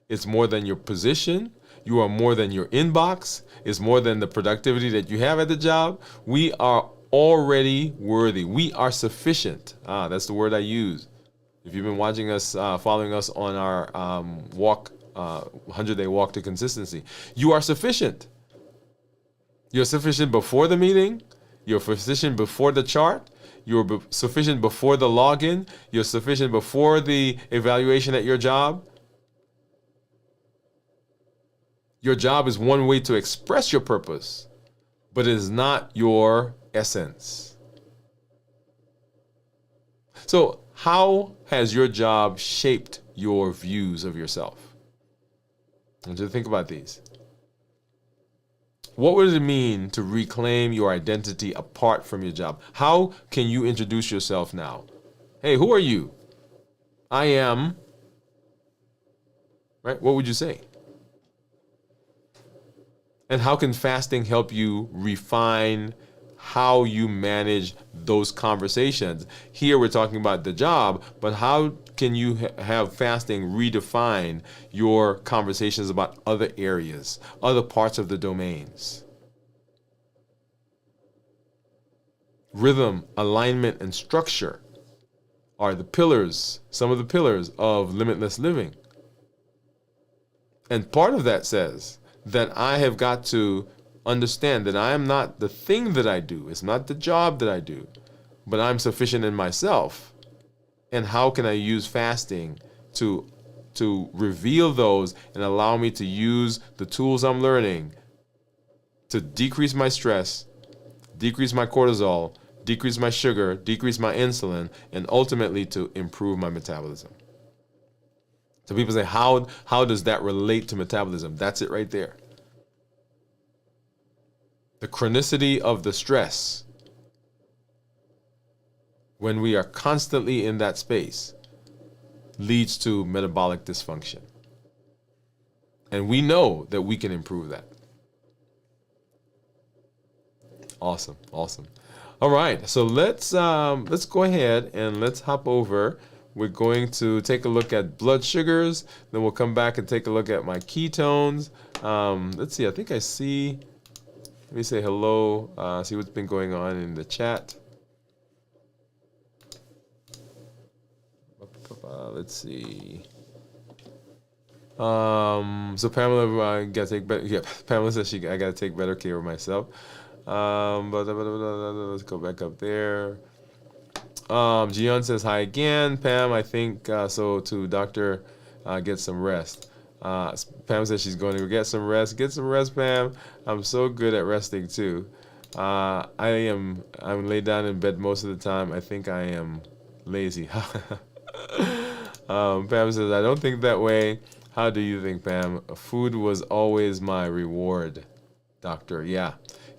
It's more than your position. You are more than your inbox. It's more than the productivity that you have at the job. We are already worthy. We are sufficient. That's the word I use. If you've been watching us, following us on our 100-day walk to consistency, you are sufficient. You're sufficient before the meeting. You're sufficient before the chart. You're sufficient before the login. You're sufficient before the evaluation at your job. Your job is one way to express your purpose, but it is not your essence. So, how has your job shaped your views of yourself? I want you to think about these. What would it mean to reclaim your identity apart from your job? How can you introduce yourself now? Hey, who are you? I am, right? What would you say? And how can fasting help you refine how you manage those conversations? Here we're talking about the job, but how can you have fasting redefine your conversations about other areas, other parts of the domains? Rhythm, alignment, and structure are the pillars, some of the pillars of limitless living. And part of that says that I have got to understand that I am not the thing that I do. It's not the job that I do, but I'm sufficient in myself. And how can I use fasting to reveal those and allow me to use the tools I'm learning to decrease my stress, decrease my cortisol, decrease my sugar, decrease my insulin, and ultimately to improve my metabolism. So people say, how does that relate to metabolism? That's it right there. The chronicity of the stress, when we are constantly in that space, leads to metabolic dysfunction. And we know that we can improve that. Awesome. All right, so let's go ahead and let's hop over. We're going to take a look at blood sugars. Then we'll come back and take a look at my ketones. Let's see. I think I see. Let me say hello. See what's been going on in the chat. Let's see. So Pamela, I gotta take better. Yeah, Pamela says I gotta take better care of myself. Let's go back up there. Gian says hi again. Pam, I think so to Dr. Get some rest. Pam says she's going to get some rest. Get some rest, Pam. I'm so good at resting too. I'm laid down in bed most of the time. I think I am lazy. Pam says, I don't think that way. How do you think, Pam? Food was always my reward, doctor. Yeah,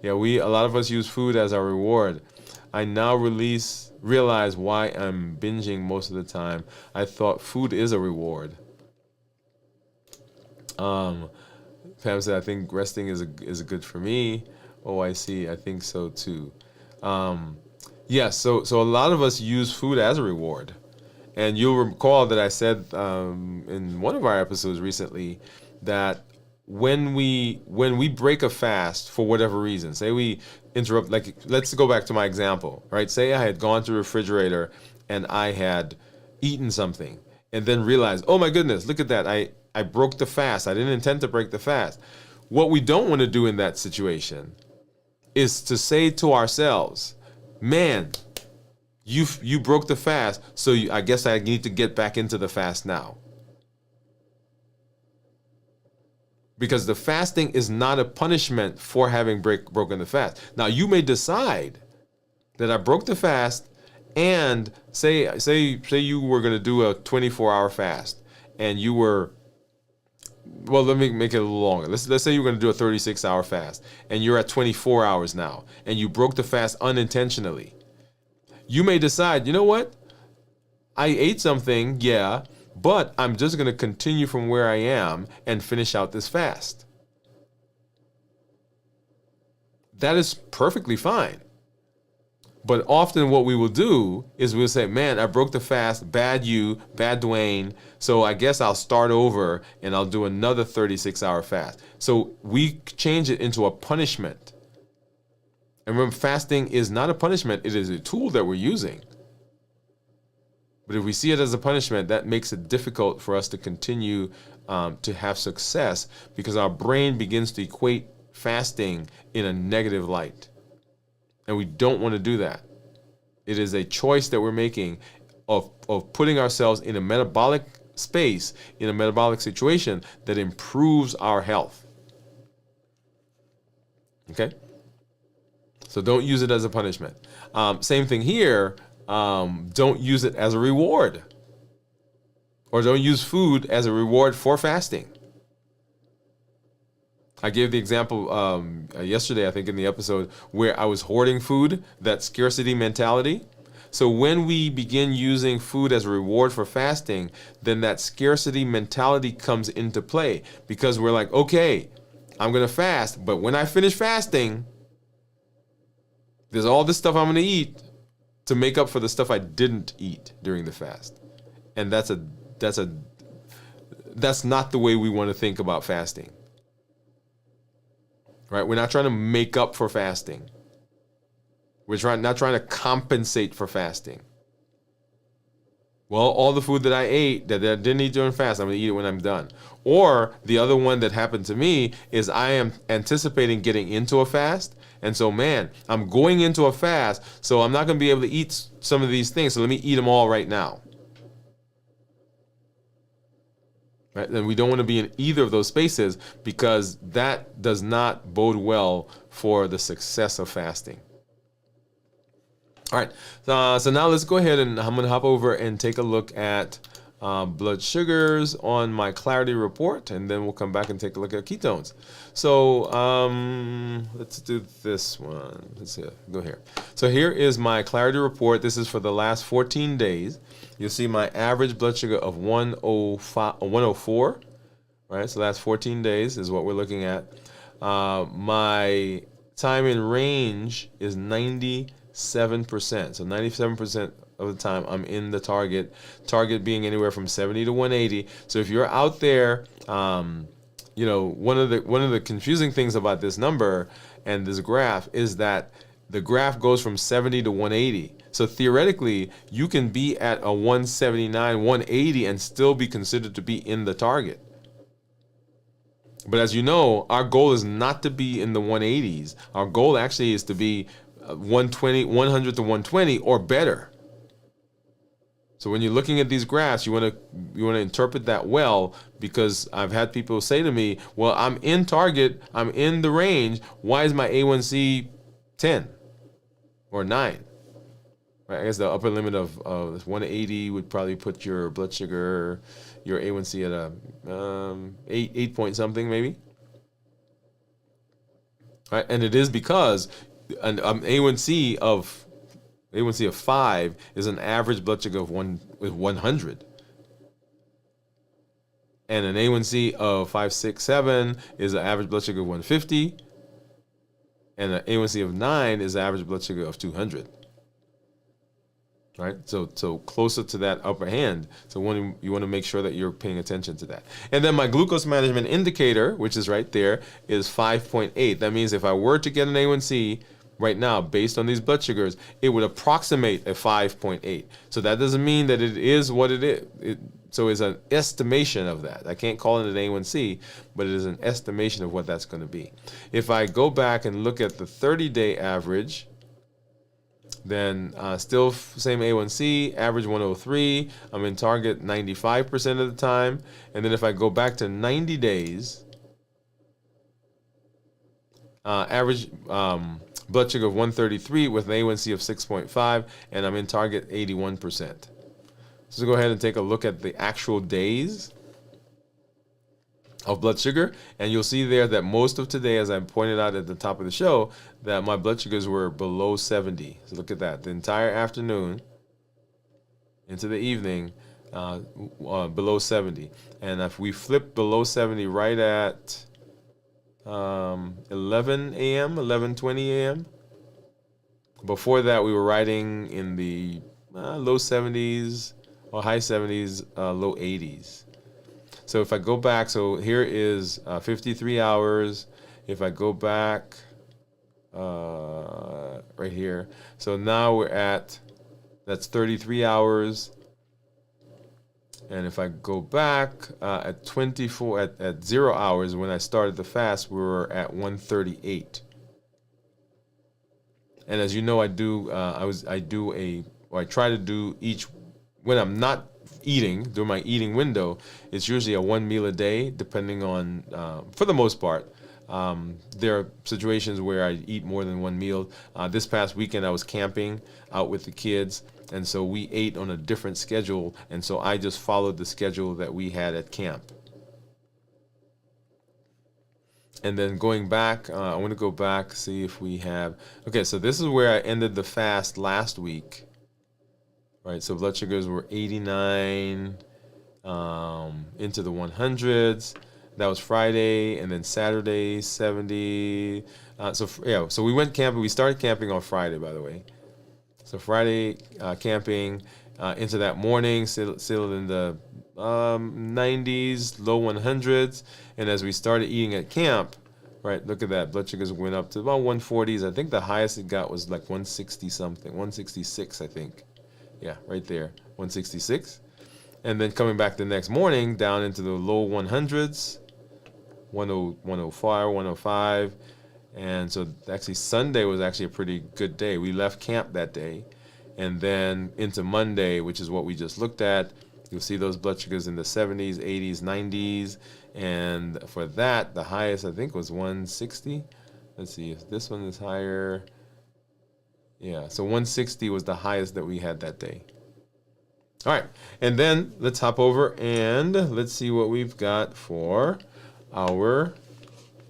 a lot of us use food as our reward. I now realize why I'm binging most of the time. I thought food is a reward. Pam said, I think resting is good for me. Oh, I see. I think so too. So a lot of us use food as a reward. And you'll recall that I said in one of our episodes recently that when we break a fast for whatever reason, say we interrupt, like let's go back to my example, right? Say I had gone to the refrigerator and I had eaten something and then realized, oh my goodness, look at that. I broke the fast. I didn't intend to break the fast. What we don't want to do in that situation is to say to ourselves, man, you broke the fast, so I guess I need to get back into the fast now. Because the fasting is not a punishment for having broken the fast. Now, you may decide that I broke the fast and say you were going to do a 24-hour fast and you were, well, let me make it a little longer. Let's say you're going to do a 36-hour fast and you're at 24 hours now and you broke the fast unintentionally. You may decide, you know what? I ate something, yeah, but I'm just going to continue from where I am and finish out this fast. That is perfectly fine. But often what we will do is we'll say, man, I broke the fast, bad you, bad Dwain, so I guess I'll start over and I'll do another 36-hour fast. So we change it into a punishment. And remember, fasting is not a punishment, it is a tool that we're using. But if we see it as a punishment, that makes it difficult for us to continue to have success because our brain begins to equate fasting in a negative light. And we don't want to do that. It is a choice that we're making of putting ourselves in a metabolic space, in a metabolic situation that improves our health. Okay? So don't use it as a punishment. Same thing here. Don't use it as a reward. Or don't use food as a reward for fasting. I gave the example yesterday, I think, in the episode where I was hoarding food, that scarcity mentality. So when we begin using food as a reward for fasting, then that scarcity mentality comes into play because we're like, okay, I'm going to fast, but when I finish fasting, there's all this stuff I'm going to eat to make up for the stuff I didn't eat during the fast. And that's a that's not the way we want to think about fasting. Right? We're not trying to make up for fasting. We're not trying to compensate for fasting. Well, all the food that I ate that I didn't eat during fast, I'm going to eat it when I'm done. Or the other one that happened to me is I am anticipating getting into a fast. And so, man, I'm going into a fast, so I'm not going to be able to eat some of these things. So let me eat them all right now. Right? And we don't want to be in either of those spaces because that does not bode well for the success of fasting. All right, so now let's go ahead and I'm going to hop over and take a look at blood sugars on my clarity report, and then we'll come back and take a look at ketones. So let's do this one. Let's see, go here. So here is my clarity report. This is for the last 14 days. You'll see my average blood sugar of 104, right? So last 14 days is what we're looking at. My time in range is 97%. So 97% of the time I'm in the target being anywhere from 70 to 180. So if you're out there, one of the confusing things about this number and this graph is that the graph goes from 70 to 180. So theoretically, you can be at a 179, 180 and still be considered to be in the target. But as you know, our goal is not to be in the 180s. Our goal actually is to be 100 to 120 or better. So when you're looking at these graphs, you want to interpret that well, because I've had people say to me, well, I'm in target, I'm in the range, why is my A1C 10 or 9? Right, I guess the upper limit of 180 would probably put your blood sugar, your A1C at a 8 point something maybe. Right, and it is because an A1C of 5 is an average blood sugar of 100, and an A1C of 5, 6, 7 is an average blood sugar of 150, and an A1C of 9 is an average blood sugar of 200. Right, so closer to that upper hand. So you want to make sure that you're paying attention to that. And then my glucose management indicator, which is right there, is 5.8. That means if I were to get an A1C right now, based on these blood sugars, it would approximate a 5.8. So that doesn't mean that it is what it is. So it's an estimation of that. I can't call it an A1C, but it is an estimation of what that's going to be. If I go back and look at the 30-day average, then still same A1C, average 103. I'm in target 95% of the time. And then if I go back to 90 days, average blood sugar of 133 with an A1C of 6.5, and I'm in target 81%. So go ahead and take a look at the actual days of blood sugar, and you'll see there that most of today, as I pointed out at the top of the show, that my blood sugars were below 70. So look at that. The entire afternoon into the evening, below 70. And if we flip below 70 right at 11 a.m., 11:20 a.m., before that we were riding in the low 70s or high 70s, low 80s. So if I go back, so here is 53 hours. If I go back right here, so now we're at, that's 33 hours. And if I go back at 0 hours, when I started the fast, we were at 138. And as you know, I try to do each, when I'm not eating, during my eating window, it's usually a 1 meal a day, depending on, for the most part. There are situations where I eat more than 1 meal. This past weekend, I was camping out with the kids, and so we ate on a different schedule, and so I just followed the schedule that we had at camp. And then going back, I want to go back, see if we have, okay, so this is where I ended the fast last week. Right, so blood sugars were 89 into the 100s. That was Friday, and then Saturday 70. So we went camping. We started camping on Friday, by the way. So Friday camping, into that morning, still in the 90s, low 100s. And as we started eating at camp, right, look at that. Blood sugars went up to about 140s. I think the highest it got was like 160 something, 166, I think. Yeah, right there, 166. And then coming back the next morning, down into the low 100s, 105, 105. And so actually Sunday was actually a pretty good day. We left camp that day. And then into Monday, which is what we just looked at, you'll see those blood sugars in the 70s, 80s, 90s. And for that, the highest I think was 160. Let's see if this one is higher. Yeah, so 160 was the highest that we had that day. All right, and then let's hop over and let's see what we've got for our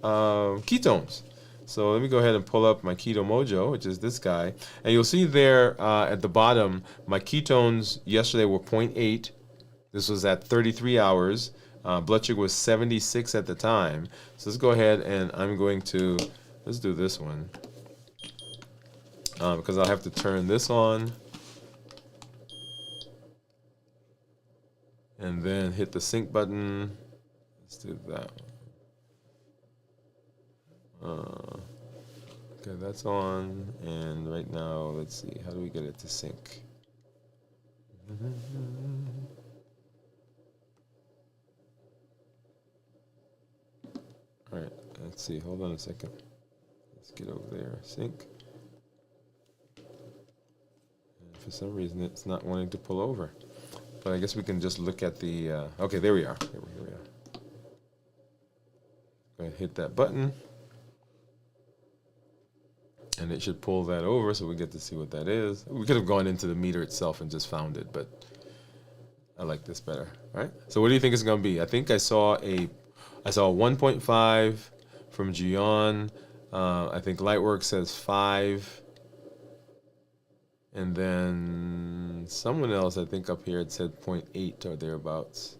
ketones. So let me go ahead and pull up my Keto Mojo, which is this guy. And you'll see there at the bottom, my ketones yesterday were 0.8. This was at 33 hours. Blood sugar was 76 at the time. So let's go ahead and I'm going to, let's do this one. Because I'll have to turn this on. And then hit the sync button. Let's do that one. Okay, that's on. And right now, let's see. How do we get it to sync? All right, let's see. Hold on a second. Let's get over there. Sync. And for some reason, it's not wanting to pull over. But I guess we can just look at the, okay, there we are. Here we are. Go ahead and hit that button. And it should pull that over so we get to see what that is. We could have gone into the meter itself and just found it, but I like this better. All right. So what do you think it's going to be? I think I saw 1.5 from Gion. I think Lightwork says 5. And then someone else, I think up here, it said 0.8 or thereabouts.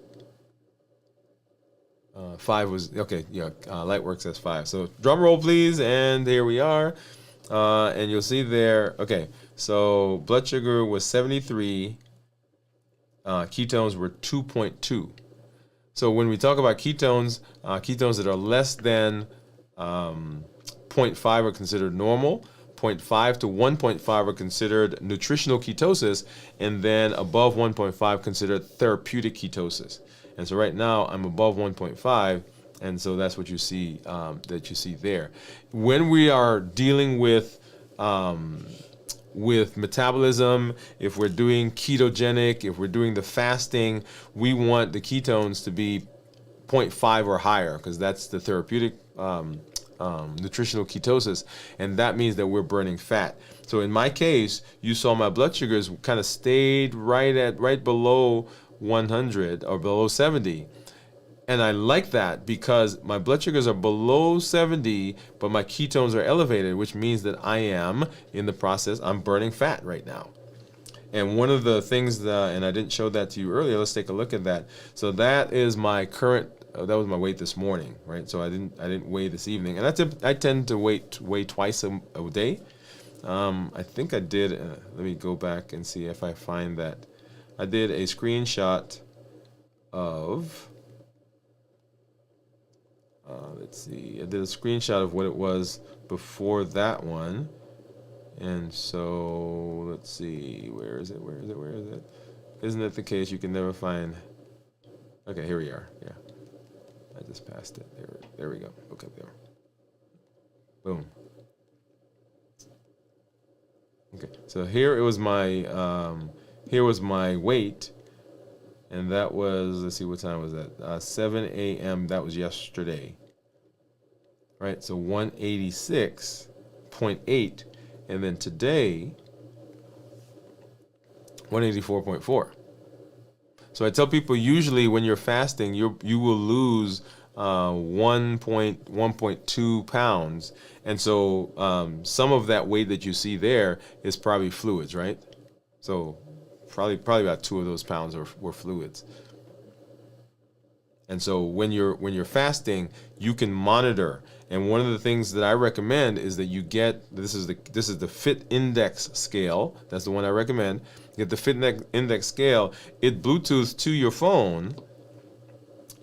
5 was, okay, yeah, Lightwork says 5. So drum roll, please, and here we are. And you'll see there, okay, so blood sugar was 73. Ketones were 2.2. So when we talk about ketones, ketones that are less than 0.5 are considered normal. 0.5 to 1.5 are considered nutritional ketosis, and then above 1.5 considered therapeutic ketosis. And so right now I'm above 1.5, and so that's what you see there. When we are dealing with metabolism, if we're doing ketogenic, if we're doing the fasting, we want the ketones to be 0.5 or higher, because that's the therapeutic nutritional ketosis, and that means that we're burning fat. So in my case, you saw my blood sugars kind of stayed right below 100 or below 70. And I like that because my blood sugars are below 70, but my ketones are elevated, which means that I am in the process, I'm burning fat right now. And one of the things and I didn't show that to you earlier, let's take a look at that. So that is my current, that was my weight this morning, right? So I didn't weigh this evening. And I tend to weigh twice a day. I think I did, let me go back and see if I find that. I did a screenshot of, let's see, I did a screenshot of what it was before that one. And so, let's see, where is it? Isn't it the case you can never find, okay, here we are, yeah. I just passed it, there we go, okay, there. Boom. Okay, so here was my weight, and that was, let's see, what time was that? 7 a.m., that was yesterday. Right, so 186.8, and then today, 184.4. So I tell people usually when you're fasting, you will lose 1.2 pounds, and so some of that weight that you see there is probably fluids, right? So probably about 2 of those pounds were fluids. And so when you're fasting, you can monitor. And one of the things that I recommend is that you get this is the Fit Index scale. That's the one I recommend. Get the Fit Index scale. It Bluetooths to your phone.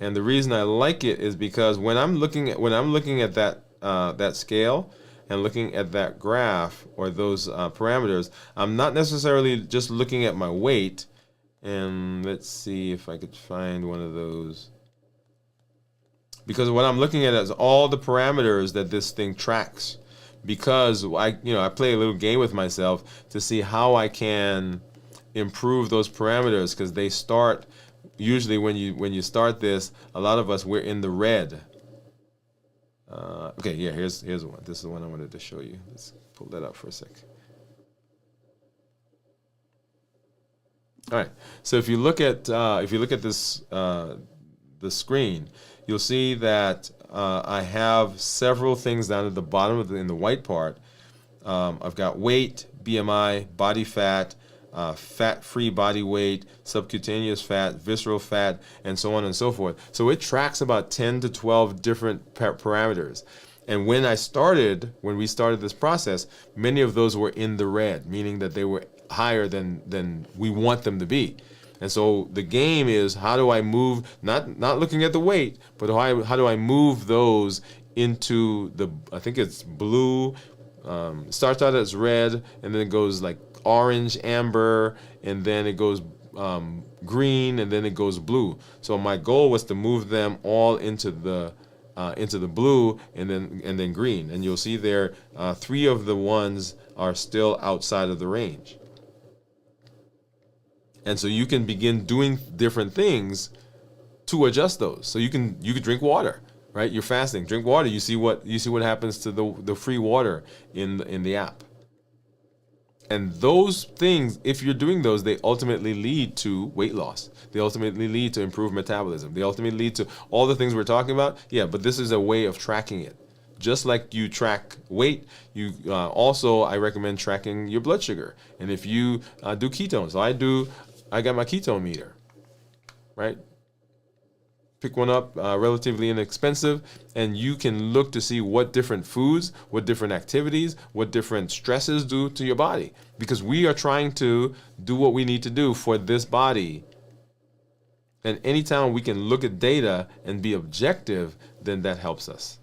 And the reason I like it is because when I'm looking at that scale and looking at that graph or those parameters, I'm not necessarily just looking at my weight. And let's see if I could find one of those. Because what I'm looking at is all the parameters that this thing tracks. Because I play a little game with myself to see how I can improve those parameters, because they start usually when you start this, a lot of us, we're in the red. Okay, yeah, here's one. This is the one I wanted to show you. Let's pull that up for a sec. All right. So if you look at this the screen, you'll see that I have several things down at the bottom in the white part. I've got weight, BMI, body fat, fat-free body weight, subcutaneous fat, visceral fat, and so on and so forth. So it tracks about 10 to 12 different parameters. And when we started this process, many of those were in the red, meaning that they were higher than we want them to be. And so the game is, how do I move, not looking at the weight, but how do I move those into I think it's blue, starts out as red, and then it goes like orange, amber, and then it goes green, and then it goes blue. So my goal was to move them all into the blue and then green. And you'll see there, 3 of the ones are still outside of the range. And so you can begin doing different things to adjust those. So you can drink water, right? You're fasting, drink water. You see what happens to the free water in the app. And those things, if you're doing those, they ultimately lead to weight loss. They ultimately lead to improved metabolism. They ultimately lead to all the things we're talking about. Yeah, but this is a way of tracking it. Just like you track weight, you also, I recommend tracking your blood sugar. And if you do ketones, so I got my ketone meter, right? Pick one up, relatively inexpensive, and you can look to see what different foods, what different activities, what different stresses do to your body. Because we are trying to do what we need to do for this body. And anytime we can look at data and be objective, then that helps us.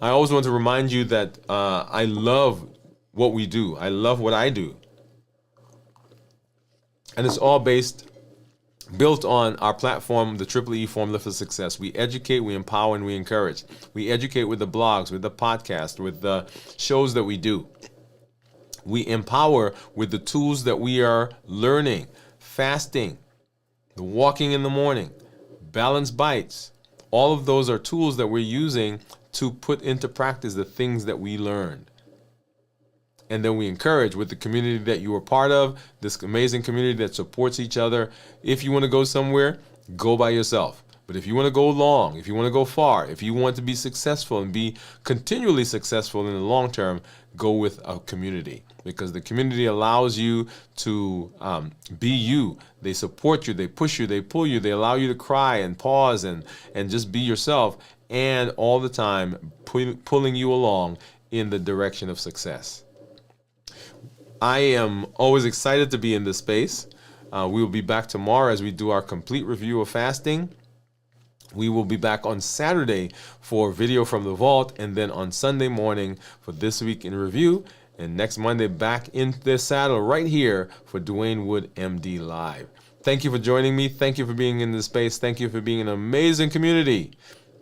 I always want to remind you that I love what we do. I love what I do. And it's all built on our platform, the Triple E Formula for Success. We educate, we empower, and we encourage. We educate with the blogs, with the podcast, with the shows that we do. We empower with the tools that we are learning, fasting, the walking in the morning, balanced bites. All of those are tools that we're using to put into practice the things that we learned. And then we encourage with the community that you are part of, this amazing community that supports each other. If you want to go somewhere, go by yourself. But if you want to go long, if you want to go far, if you want to be successful and be continually successful in the long term, go with a community. Because the community allows you to be you. They support you, they push you, they pull you, they allow you to cry and pause and just be yourself. And all the time pulling you along in the direction of success. I am always excited to be in this space. We will be back tomorrow as we do our complete review of fasting. We will be back on Saturday for video from the vault, and then on Sunday morning for This Week in Review, and next Monday back in the saddle right here for Dwain Woode MD Live. Thank you for joining me. Thank you for being in this space. Thank you for being an amazing community.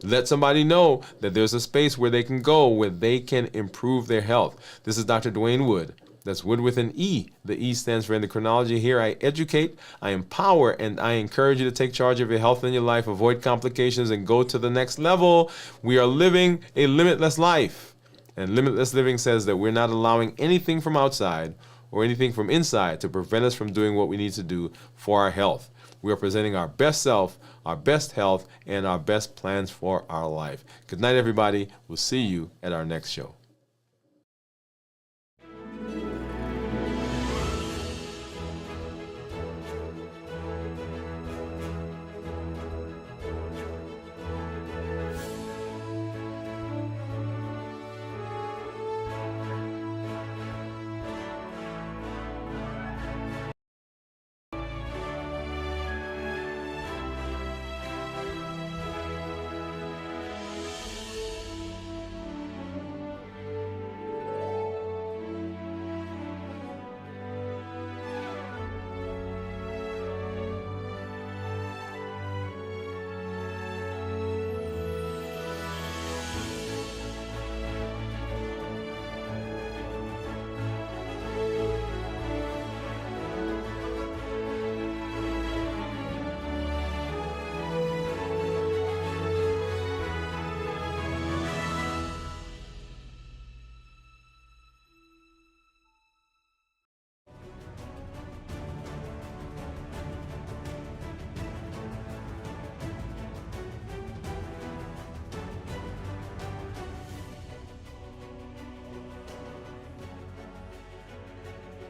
Let somebody know that there's a space where they can go, where they can improve their health. This is Dr. Dwain Woode. That's Wood with an E. The E stands for endocrinology. Here I educate, I empower, and I encourage you to take charge of your health and your life, avoid complications, and go to the next level. We are living a limitless life. And limitless living says that we're not allowing anything from outside or anything from inside to prevent us from doing what we need to do for our health. We are presenting our best self, our best health, and our best plans for our life. Good night, everybody. We'll see you at our next show.